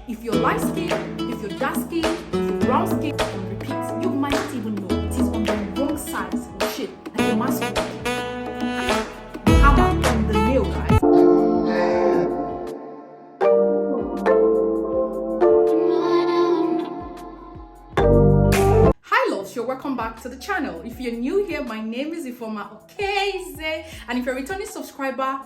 If you're light skin, if you're dark skin, if you're brown skin, on repeat, you might not even know it is on the wrong side of shit, like a mask. The hammer on the nail, guys. You're welcome back to the channel. If you're new here, my name is Ifoma Okeze, and if you're a returning subscriber,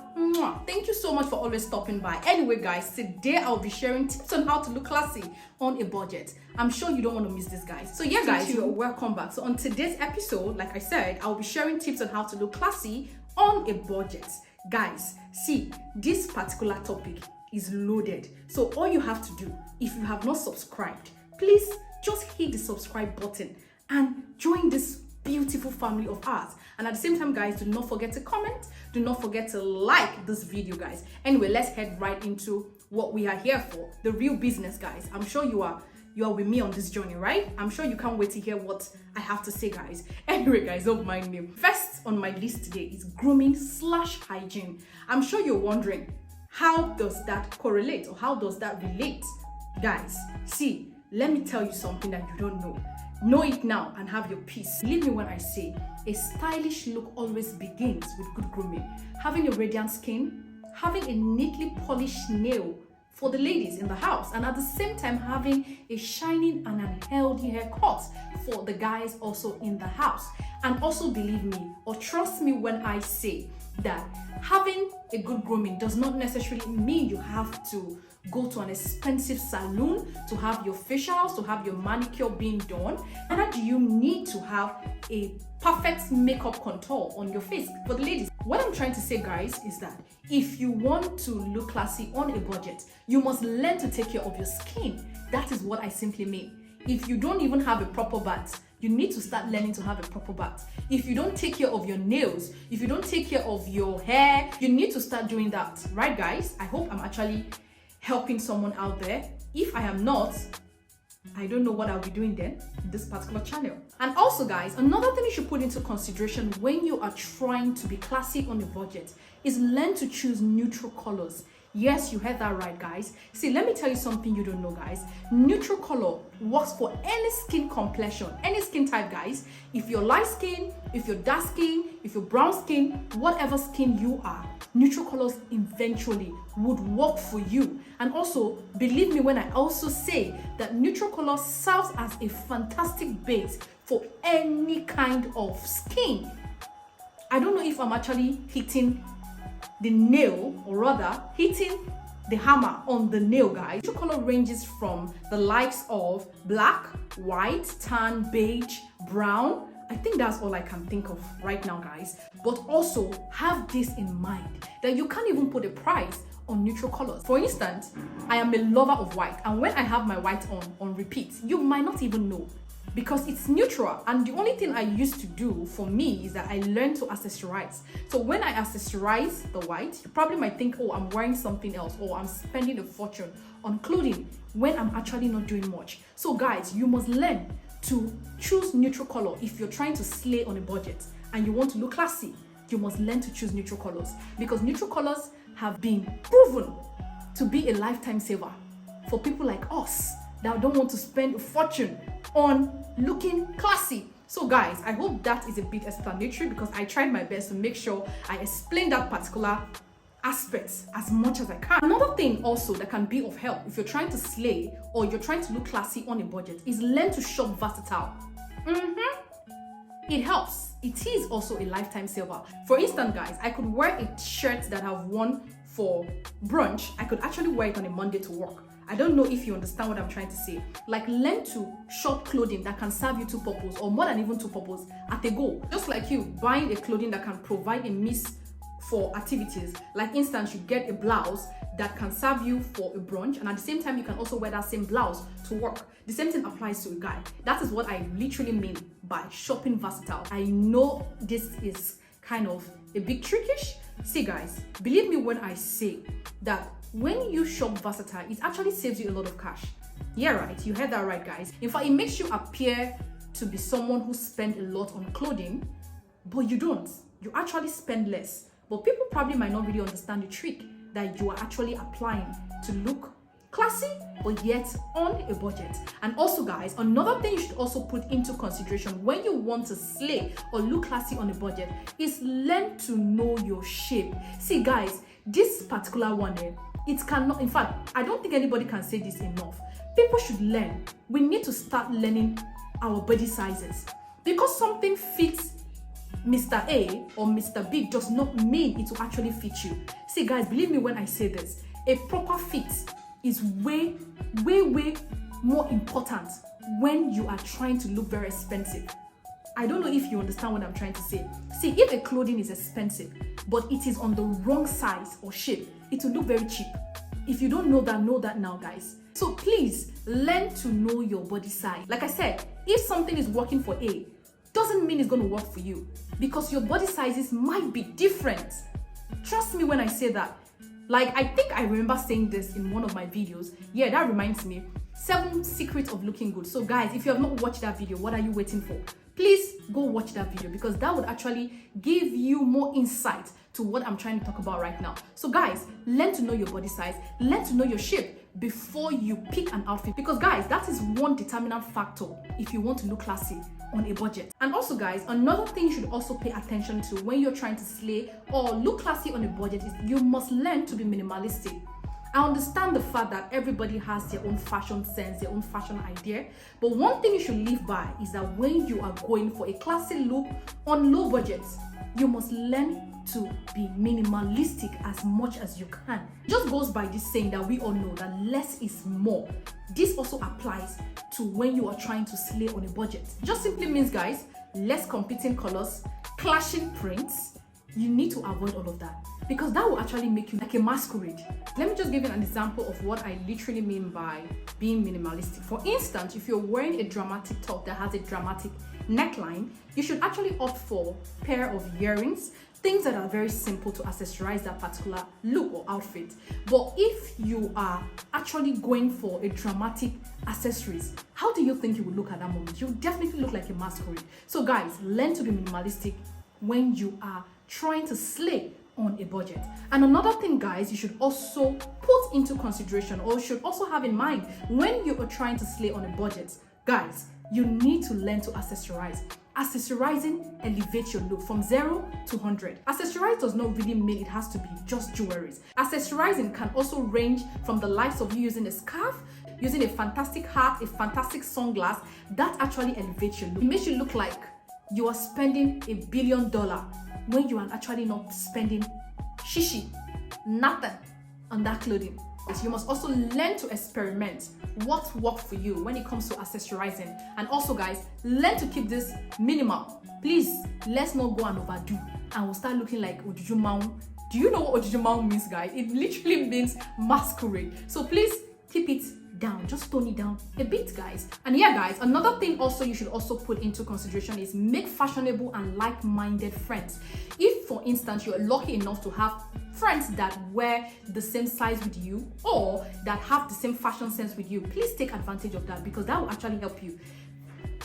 thank you so much for always stopping by. Anyway guys, today I'll be sharing tips on how to look classy on a budget. I'm sure you don't want to miss this, guys. So yeah guys, you're welcome back. So on today's episode, like I said, I'll be sharing tips on how to look classy on a budget. Guys, see, this particular topic is loaded, so all you have to do, if you have not subscribed, please just hit the subscribe button and join this beautiful family of ours. And at the same time, guys, do not forget to comment, do not forget to like this video, guys. Anyway, let's head right into what we are here for, the real business, guys. I'm sure you are with me on this journey, right? I'm sure you can't wait to hear what I have to say, guys. Anyway guys, don't mind me. First on my list today is grooming / hygiene. I'm sure you're wondering, how does that correlate, or how does that relate? Guys, see, let me tell you something that you don't know. Know it now and have your peace. Believe me when I say, a stylish look always begins with good grooming. Having a radiant skin, having a neatly polished nail for the ladies in the house, and at the same time having a shining and unhealthy haircut for the guys also in the house. And also believe me or trust me when I say that having a good grooming does not necessarily mean you have to go to an expensive salon to have your facials, to have your manicure being done. And do you need to have a perfect makeup contour on your face for the ladies? What I'm trying to say, guys, is that if you want to look classy on a budget, you must learn to take care of your skin. That is what I simply mean. If you don't even have a proper bath, you need to start learning to have a proper bath. If you don't take care of your nails, if you don't take care of your hair, you need to start doing that, right guys? I hope I'm actually helping someone out there. If I am not, I don't know what I'll be doing then in this particular channel. And also guys, another thing you should put into consideration when you are trying to be classy on a budget is learn to choose neutral colors. Yes, you heard that right, guys. See, let me tell you something you don't know, guys. Neutral color works for any skin complexion, any skin type, guys. If you're light skin, if you're dark skin, if you're brown skin, whatever skin you are, neutral colors eventually would work for you. And also, believe me when I also say that neutral color serves as a fantastic base for any kind of skin. I don't know if I'm actually hitting the nail, or rather hitting the hammer on the nail, guys. Neutral color ranges from the likes of black, white, tan, beige, brown. I think that's all I can think of right now, guys. But also have this in mind, that you can't even put a price on neutral colors. For instance, I am a lover of white, and when I have my white on repeat, you might not even know, because it's neutral. And the only thing I used to do for me is that I learned to accessorize. So when I accessorize the white, you probably might think, oh, I'm wearing something else, or I'm spending a fortune on clothing, when I'm actually not doing much. So guys, you must learn to choose neutral color. If you're trying to slay on a budget and you want to look classy, you must learn to choose neutral colors, because neutral colors have been proven to be a lifetime saver for people like us that don't want to spend a fortune on looking classy. So guys, I hope that is a bit explanatory, because I tried my best to make sure I explain that particular aspect as much as I can. Another thing also that can be of help if you're trying to slay or you're trying to look classy on a budget is learn to shop versatile. It helps. It is also a lifetime saver. For instance, guys, I could wear a shirt that I've worn for brunch. I could actually wear it on a Monday to work. I don't know if you understand what I'm trying to say. Like, learn to shop clothing that can serve you two purposes, or more than even two purposes at a go. Just like you buying a clothing that can provide a mix for activities. Like instance, you get a blouse that can serve you for a brunch, and at the same time you can also wear that same blouse to work. The same thing applies to a guy. That is what I literally mean by shopping versatile. I know this is kind of a bit trickish. See guys, believe me when I say that when you shop versatile, it actually saves you a lot of cash. Yeah, right, you heard that right, guys. In fact, it makes you appear to be someone who spends a lot on clothing, but you don't. You actually spend less. But people probably might not really understand the trick that you are actually applying to look classy but yet on a budget. And also guys, another thing you should also put into consideration when you want to slay or look classy on a budget is learn to know your shape. See guys, this particular one it cannot, in fact, I don't think anybody can say this enough. People should learn. We need to start learning our body sizes. Because something fits Mr. A or Mr. B does not mean it will actually fit you. See guys, believe me when I say this, a proper fit is way more important when you are trying to look very expensive. I don't know if you understand what I'm trying to say. See, if a clothing is expensive, but it is on the wrong size or shape, it will look very cheap. If you don't know that now, guys. So please, learn to know your body size. Like I said, if something is working for A, doesn't mean it's going to work for you, because your body sizes might be different. Trust me when I say that. Like, I think I remember saying this in one of my videos. Yeah, that reminds me. 7 secrets of looking good. So guys, if you have not watched that video, what are you waiting for? Please go watch that video, because that would actually give you more insight to what I'm trying to talk about right now. So guys, learn to know your body size, learn to know your shape before you pick an outfit, because guys, that is one determinant factor if you want to look classy on a budget. And also guys, another thing you should also pay attention to when you're trying to slay or look classy on a budget is you must learn to be minimalistic. I understand the fact that everybody has their own fashion sense, their own fashion idea, but one thing you should live by is that when you are going for a classy look on low budgets, you must learn to be minimalistic as much as you can. It just goes by this saying that we all know that less is more. This also applies to when you are trying to slay on a budget. It just simply means, guys, less competing colors, clashing prints. You need to avoid all of that, because that will actually make you like a masquerade. Let me just give you an example of what I literally mean by being minimalistic. For instance, if you're wearing a dramatic top that has a dramatic neckline, you should actually opt for a pair of earrings, things that are very simple to accessorize that particular look or outfit. But if you are actually going for a dramatic accessories, how do you think you will look at that moment? You'll definitely look like a masquerade. So guys, learn to be minimalistic when you are trying to slay on a budget. And another thing, guys, you should also put into consideration, or should also have in mind when you are trying to slay on a budget, guys, you need to learn to accessorize. Accessorizing elevates your look from 0 to 100. Accessorize does not really mean it has to be just jewelries. Accessorizing can also range from the likes of you using a scarf, using a fantastic hat, a fantastic sunglass. That actually elevates your look. It makes you look like you are spending $1 billion when you are actually not spending shishi, nothing on that clothing. So you must also learn to experiment what works for you when it comes to accessorizing. And also guys, learn to keep this minimal. Please, let's not go and overdo and we'll start looking like Ojujumau. Do you know what Ojujumau means, guys? It literally means masquerade. So please keep it down, just tone it down a bit, guys. And yeah guys, another thing also you should also put into consideration is make fashionable and like-minded friends. If for instance you're lucky enough to have friends that wear the same size with you or that have the same fashion sense with you, please take advantage of that, because that will actually help you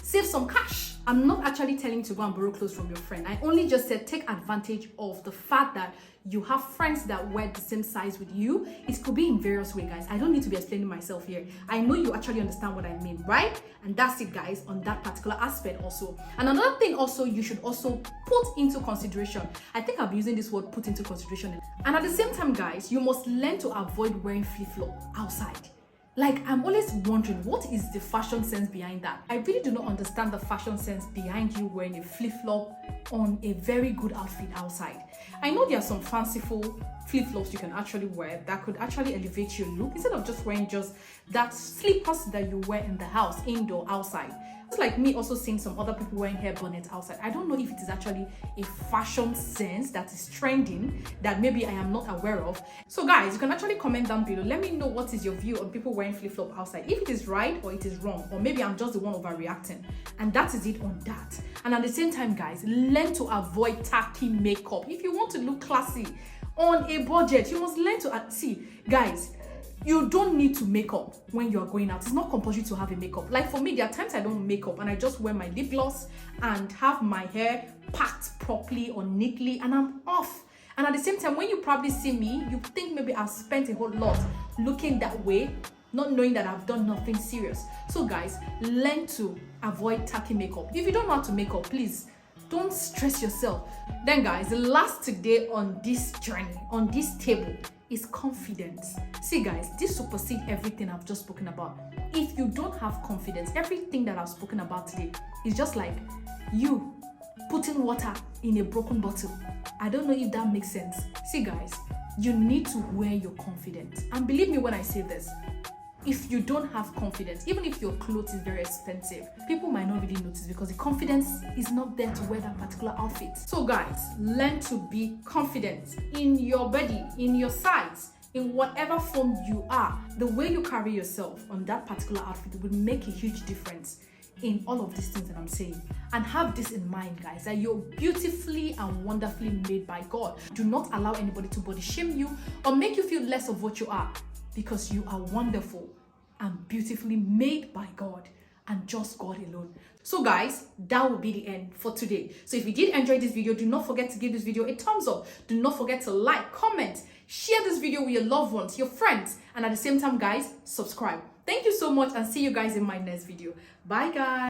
save some cash. I'm not actually telling you to go and borrow clothes from your friend. I only just said take advantage of the fact that you have friends that wear the same size with you. It could be in various ways, guys. I don't need to be explaining myself here. I know you actually understand what I mean, right? And that's it, guys, on that particular aspect also. And another thing also you should also put into consideration. I think I'll be using this word, put into consideration. And at the same time, guys, you must learn to avoid wearing flip-flop outside. Like, I'm always wondering, what is the fashion sense behind that? I really do not understand the fashion sense behind you wearing a flip-flop on a very good outfit outside. I know there are some fanciful flip-flops you can actually wear that could actually elevate your look instead of just wearing just that slippers that you wear in the house, indoor, outside. It's like me also seeing some other people wearing hair bonnets outside. I don't know if it is actually a fashion sense that is trending that maybe I am not aware of. So guys, you can actually comment down below. Let me know what is your view on people wearing flip-flop outside. If it is right or it is wrong, or maybe I'm just the one overreacting. And that is it on that. And at the same time, guys, learn to avoid tacky makeup. If you want to look classy on a budget, you must learn to see, guys, you don't need to make up when you're going out. It's not compulsory to have a makeup. Like for me, there are times I don't make up and I just wear my lip gloss and have my hair packed properly or neatly and I'm off. And at the same time, when you probably see me, you think maybe I've spent a whole lot looking that way. not knowing that I've done nothing serious. So guys, learn to avoid tacky makeup. If you don't know how to make up, please don't stress yourself. Then guys, the last today on this journey, on this table, is confidence. See guys, this supersedes everything I've just spoken about. If you don't have confidence, everything that I've spoken about today is just like you putting water in a broken bottle. I don't know if that makes sense. See guys, you need to wear your confidence. And believe me when I say this, if you don't have confidence, even if your clothes is very expensive, people might not really notice because the confidence is not there to wear that particular outfit. So guys, learn to be confident in your body, in your size, in whatever form you are. The way you carry yourself on that particular outfit will make a huge difference in all of these things that I'm saying. And have this in mind guys, that you're beautifully and wonderfully made by God. Do not allow anybody to body shame you or make you feel less of what you are, because you are wonderful and beautifully made by God and just God alone. So guys, that will be the end for today. So if you did enjoy this video, do not forget to give this video a thumbs up. Do not forget to like, comment, share this video with your loved ones, your friends, and at the same time guys, subscribe. Thank you so much and see you guys in my next video. Bye guys.